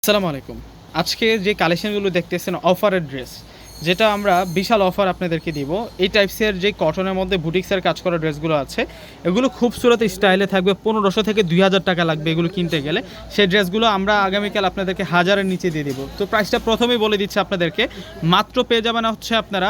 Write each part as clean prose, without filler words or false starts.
আসসালামু আলাইকুম। আজকে যে কালেকশনগুলো দেখতেছেন অফারের ড্রেস, যেটা আমরা বিশাল অফার আপনাদেরকে দিব। এই টাইপসের যে কটনের মধ্যে বুটিক্সের কাজ করা ড্রেসগুলো আছে, এগুলো খুবসুরত স্টাইলে থাকবে। ১৫০০ থেকে ২,০০০ টাকা লাগবে এগুলো কিনতে গেলে। সেই ড্রেসগুলো আমরা আগামীকাল আপনাদেরকে ১,০০০-এর নিচে দিয়ে দিব। তো প্রাইসটা প্রথমেই বলে দিচ্ছি আপনাদেরকে, মাত্র পেয়ে যাবেন হচ্ছে আপনারা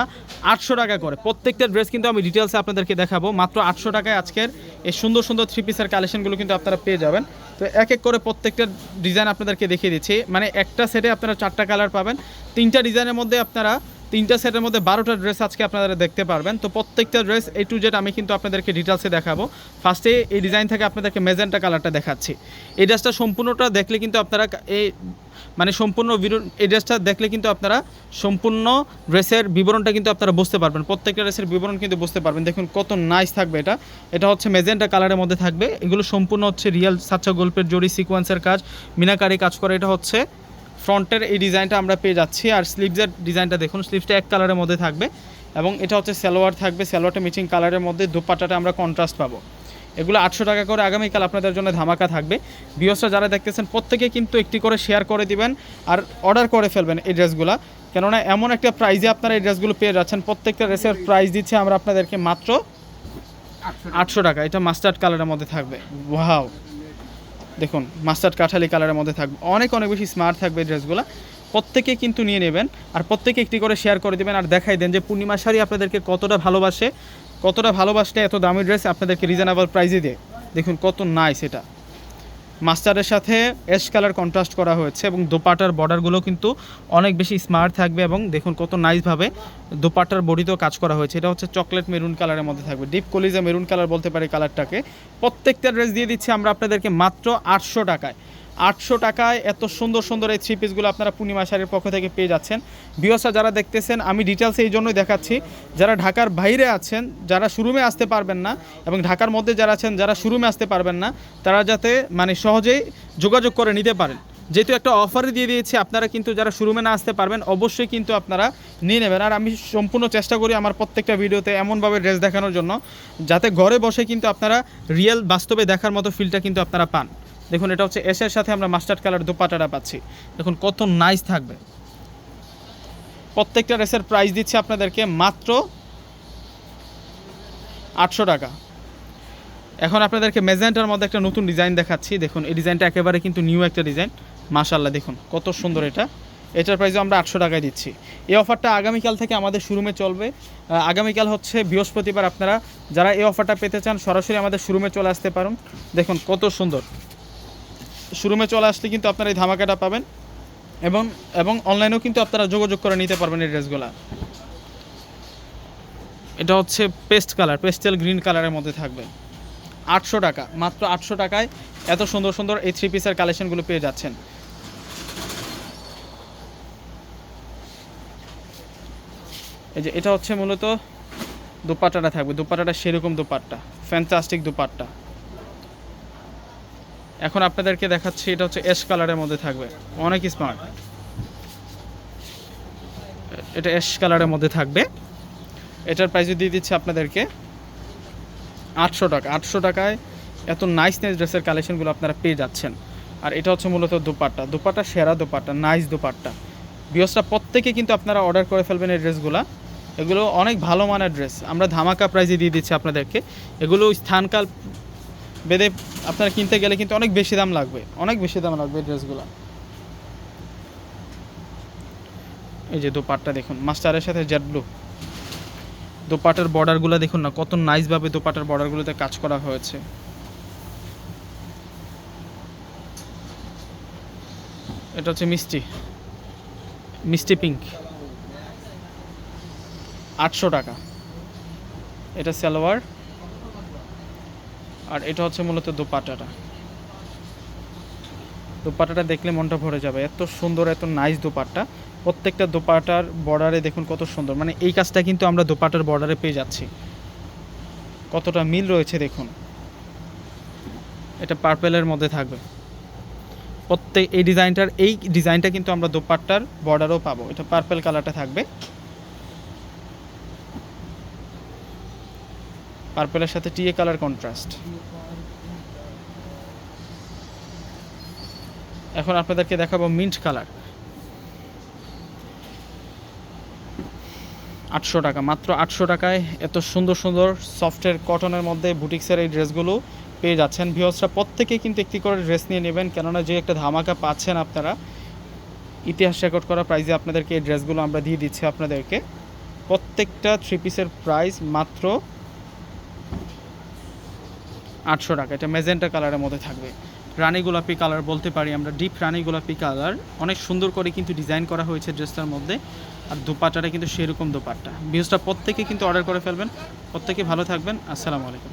৮০০ টাকা করে। প্রত্যেকটা ড্রেস কিন্তু আমি ডিটেলসে আপনাদেরকে দেখাবো। মাত্র ৮০০ টাকায় আজকের এই সুন্দর সুন্দর থ্রি পিসের কালেকশনগুলো কিন্তু আপনারা পেয়ে যাবেন। তো এক এক করে প্রত্যেকটা ডিজাইন আপনাদেরকে দেখিয়ে দিচ্ছি। মানে একটা সেটে আপনারা 4টা কালার পাবেন। 3টা ডিজাইনের মধ্যে আপনারা 3টা সেটের মধ্যে 12টা ড্রেস আজকে আপনারা দেখতে পারবেন। তো প্রত্যেকটা ড্রেস A to Z আমি কিন্তু আপনাদেরকে ডিটেলসে দেখাবো। ফার্স্টে এই ডিজাইন থেকে আপনাদেরকে মেজেন্টা কালারটা দেখাচ্ছি। এই ড্রেসটা সম্পূর্ণটা দেখলে কিন্তু আপনারা সম্পূর্ণ এই ড্রেসটা দেখলে কিন্তু আপনারা সম্পূর্ণ ড্রেসের বিবরণটা কিন্তু আপনারা বুঝতে পারবেন। প্রত্যেকটা ড্রেসের বিবরণ কিন্তু বুঝতে পারবেন। দেখুন কত নাইস থাকবে এটা। এটা হচ্ছে মেজেন্টা কালারের মধ্যে থাকবে। এগুলো সম্পূর্ণ হচ্ছে রিয়েল সাচ্চা গল্পের জড়ি সিকোয়েন্সের কাজ, মিনাকারি কাজ করে। এটা হচ্ছে ফ্রন্টের এই ডিজাইনটা আমরা পেয়ে যাচ্ছি। আর স্লিভসের ডিজাইনটা দেখুন, স্লিভসটা এক কালারের মধ্যে থাকবে এবং এটা হচ্ছে সালোয়ার থাকবে। সালোয়ারটা ম্যাচিং কালারের মধ্যে, দোপাট্টাটা আমরা কন্ট্রাস্ট পাবো। এগুলো ৮০০ টাকা করে। আগামীকাল আপনাদের জন্য ধামাকা থাকবে। ভিউয়ার্সরা যারা দেখতেছেন প্রত্যেকে কিন্তু একটি করে শেয়ার করে দিবেন আর অর্ডার করে ফেলবেন এই ড্রেসগুলো, কেননা এমন একটা প্রাইজে আপনারা এই ড্রেসগুলো পেয়ে যাচ্ছেন। প্রত্যেকটা ড্রেসের প্রাইস দিচ্ছে আমরা আপনাদেরকে মাত্র ৮০০ টাকা। এটা মাস্টার্ড কালারের মধ্যে থাকবে। ওয়াও, দেখুন মাস্টার্ড কাঠালি কালারের মধ্যে থাকবে। অনেক অনেক বেশি স্মার্ট থাকবে এই ড্রেসগুলো। প্রত্যেকে কিন্তু নিয়ে নেবেন আর প্রত্যেকে একটি করে শেয়ার করে দেবেন আর দেখাই দেন যে পূর্ণিমা শাড়ি আপনাদেরকে কতটা ভালোবাসলে এত দামি ড্রেস আপনাদেরকে রিজনেবল প্রাইসে দেয়। দেখুন কত নাইস। এটা মাস্টারের সাথে অ্যাশ কালার কন্ট্রাস্ট করা হয়েছে এবং দোপাটার বর্ডারগুলো কিন্তু অনেক বেশি স্মার্ট থাকবে এবং দেখুন কত নাইসভাবে দোপাটার বডিতেও কাজ করা হয়েছে। এটা হচ্ছে চকলেট মেরুন কালারের মধ্যে থাকবে, ডিপ কলিজা মেরুন কালার বলতে পারি কালারটাকে। প্রত্যেকটা ড্রেস দিয়ে দিচ্ছি আমরা আপনাদেরকে মাত্র ৮০০ টাকায়। ৮০০ টাকায় এত সুন্দর সুন্দর এই থ্রি পিসগুলো আপনারা পূর্ণিমা শাড়ির পক্ষ থেকে পেয়ে যাচ্ছেন। ভিউয়ার্সরা যারা দেখতেছেন, আমি ডিটেলসে এই জন্যই দেখাচ্ছি, যারা ঢাকার বাইরে আছেন, যারা শোরুমে আসতে পারবেন না, এবং ঢাকার মধ্যে যারা আছেন যারা শোরুমে আসতে পারবেন না, তারা যাতে সহজেই যোগাযোগ করে নিতে পারেন। যেহেতু একটা অফারে দিয়ে দিয়েছি, আপনারা কিন্তু যারা শোরুমে না আসতে পারবেন অবশ্যই কিন্তু আপনারা নিয়ে নেবেন। আর আমি সম্পূর্ণ চেষ্টা করি আমার প্রত্যেকটা ভিডিওতে এমনভাবে ড্রেস দেখানোর জন্য যাতে ঘরে বসে কিন্তু আপনারা রিয়েল বাস্তবে দেখার মতো ফিলটা কিন্তু আপনারা পান। দেখুন এটা হচ্ছে এসের সাথে আমরা মাস্টার্ড কালার দোপাট্টাটা পাচ্ছি। দেখুন কত নাইস থাকবে। প্রত্যেকটা ড্রেসের প্রাইস দিচ্ছি আপনাদেরকে মাত্র ৮০০ টাকা। এখন আপনাদেরকে মেজেন্টার মধ্যে একটা নতুন ডিজাইন দেখাচ্ছি। দেখুন এই ডিজাইনটা একেবারে কিন্তু নিউ একটা ডিজাইন। মাশাআল্লাহ, দেখুন কত সুন্দর এটা। এটার প্রাইসও আমরা ৮০০ টাকায় দিচ্ছি। এই অফারটা আগামীকাল থেকে আমাদের শোরুমে চলবে। আগামীকাল হচ্ছে বৃহস্পতিবার। আপনারা যারা এই অফারটা পেতে চান সরাসরি আমাদের শোরুমে চলে আসতে পারেন। দেখুন কত সুন্দর। শোরুমে চলে আসলে কিন্তু আপনারা এই ধামাকাটা পাবেন এবং অনলাইনেও কিন্তু আপনারা যোগাযোগ করে নিতে পারবেন এই ড্রেসগুলো। এটা হচ্ছে পেস্টেল গ্রিন কালারের মধ্যে থাকবে। ৮০০ টাকা, মাত্র ৮০০ টাকায় এত সুন্দর সুন্দর এই থ্রি পিসের কালেকশনগুলো পেয়ে যাচ্ছেন। এই যে এটা হচ্ছে মূলত দোপাট্টাটা থাকবে। দোপাট্টাটা সেরকম দোপাট্টা, ফ্যান্টাস্টিক দোপাট্টা। এখন আপনাদেরকে দেখাচ্ছি, এটা হচ্ছে অ্যাশ কালারের মধ্যে থাকবে, অনেক স্মার্ট। এটা অ্যাশ কালারের মধ্যে থাকবে। এটার প্রাইসও দিয়ে দিচ্ছে আপনাদেরকে ৮০০ টাকা। ৮০০ টাকায় এত নাইস ড্রেসের কালেকশনগুলো আপনারা পেয়ে যাচ্ছেন। আর এটা হচ্ছে মূলত দোপাট্টা সেরা দোপাট্টা, নাইস দোপাট্টা। ভিউয়ার্সরা প্রত্যেকে কিন্তু আপনারা অর্ডার করে ফেলবেন এই ড্রেসগুলো। এগুলো অনেক ভালো মানের ড্রেস, আমরা ধামাকা প্রাইসে দিয়ে দিচ্ছি আপনাদেরকে। এগুলো স্থানকাল বেদে আপনারা কিনতে গেলে কিন্তু অনেক বেশি দাম লাগবে এই ড্রেসগুলো। এই যে দোপাট্টা দেখুন, মাস্টারের সাথে জেড ব্লু। দোপাট্টার বর্ডারগুলো দেখুন না, কত নাইসভাবে দোপাট্টার বর্ডারগুলোতে কাজ করা হয়েছে। এটা হচ্ছে মিষ্টি পিঙ্ক, ৮০০ টাকা। এটা সালোয়ার আর এটা হচ্ছে মূলত দোপাট্টাটা দেখলে মনটা ভরে যাবে। এত সুন্দর, এত নাইস দোপাট্টা। প্রত্যেকটা দোপাট্টার বর্ডারে দেখুন কত সুন্দর। এই কাজটা কিন্তু আমরা দোপাট্টার বর্ডারে পেয়ে যাচ্ছি। কতটা মিল রয়েছে দেখুন। এটা পার্পেলের মধ্যে থাকবে। এই ডিজাইনটা কিন্তু আমরা দোপাট্টার বর্ডারও পাবো। এটা পার্পেল কালারটা থাকবে, পার্পেলের সাথে টিএ কালার কন্ট্রাস্ট। এখন আপনাদেরকে দেখাবো মিন্ট কালার, 800 টাকা, মাত্র 800 টাকায় এত সুন্দর সুন্দর সফটের কটনের মধ্যে বুটিক্সের এই ড্রেসগুলো পেয়ে যাচ্ছেন। ভিউয়ার্সরা প্রত্যেকেই কিন্তু একটি করে ড্রেস নিয়ে নেবেন, কেননা যে একটা ধামাকা পাচ্ছেন আপনারা, ইতিহাস রেকর্ড করা প্রাইসে আপনাদেরকে এই ড্রেসগুলো আমরা দিয়ে দিচ্ছি আপনাদেরকে। প্রত্যেকটা 3 পিসের প্রাইস মাত্র 800 টাকা। এটা মেজেন্টা কালারের মধ্যে থাকবে, রানী গোলাপি কালার বলতে পারি আমরা, ডিপ রানী গোলাপি কালার, অনেক সুন্দর করে কিন্তু ডিজাইন করা হয়েছে ড্রেসটার মধ্যে। আর দোপাট্টাটা কিন্তু সেরকম দোপাট্টা। ভিউজটা প্রত্যেকে কিন্তু অর্ডার করে ফেলবেন। প্রত্যেকে ভালো থাকবেন। আসসালামু আলাইকুম।